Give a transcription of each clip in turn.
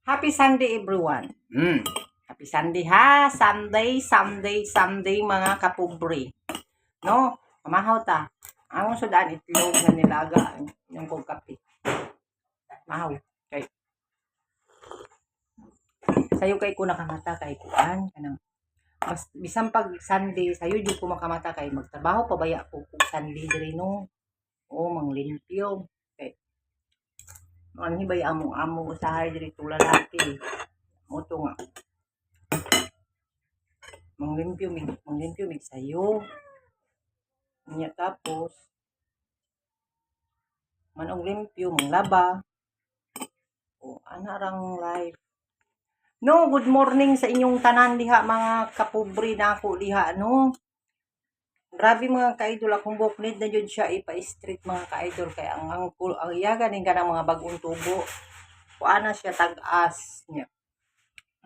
Happy Sunday everyone. Happy Sunday ha. Sunday mga kapobre. No? Kamahaw ta. Ang sudan itlog na nilaga yung kong kape. Mahaw. Okay. Sayo kay ko nakamata kay kuan kanang mas bisan pag Sunday sayo di ko makamata kay magtrabaho pabaya ko kung Sunday diri no. O manglimpyo. Okay. Ang hibay amo usahay diri to lalaki. Moto nga. Manglimpyo mig sayo. Nya tapos manong limpyo manglaba. O ana rang life. No, good morning sa inyong tanan diha mga kapobre na ako diha no. Grabe mga ka-idol akong buknid na jud siya ipa-street mga ka-idol kay ang iya ganing kanang mga bagong tubo. Kuana siya tag-as niya.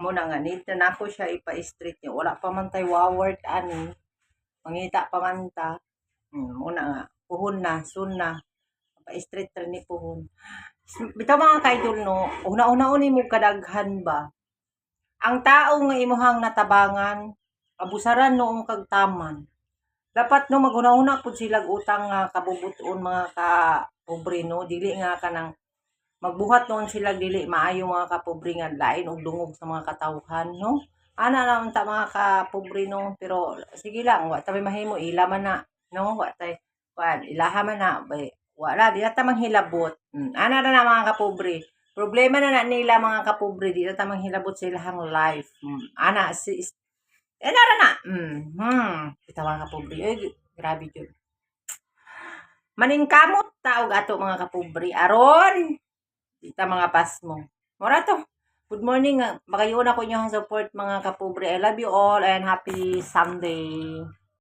Muna nga need na nako siya ipa-street niya. Wala pa man tay waward ani. Mangita pa man ta. Muna nga puhon na, soon na. Pa-street ra ni puhon. Bitaw mga ka-idol no, una-una ni mo kadaghan ba? Ang tao nga imuhang natabangan, abusaran noong kagtaman. Dapat no maghuna-huna pud sila utang nga kabubuton mga ka-pobre no, dili nga kanang magbuhat noon sila dili maayo mga kapobre nga lain og dungog sa mga katawhan no. Ana naman ta mga kapobre no, pero sige lang wa ta mahimo ila man na no, wa tay ilaha man na wala di ta manghilabot. Ana ra na mga kapobre. Problema na nila mga kapobre di ta manghilabot sa ilang life. Ana si ra na. Kita mga kapobre ay grabe jud. Maningkamot ta og ato mga kapobre aron kita mga pasmo. Mora to. Good morning. Magayon ako inyong support mga kapobre. I love you all and happy Sunday.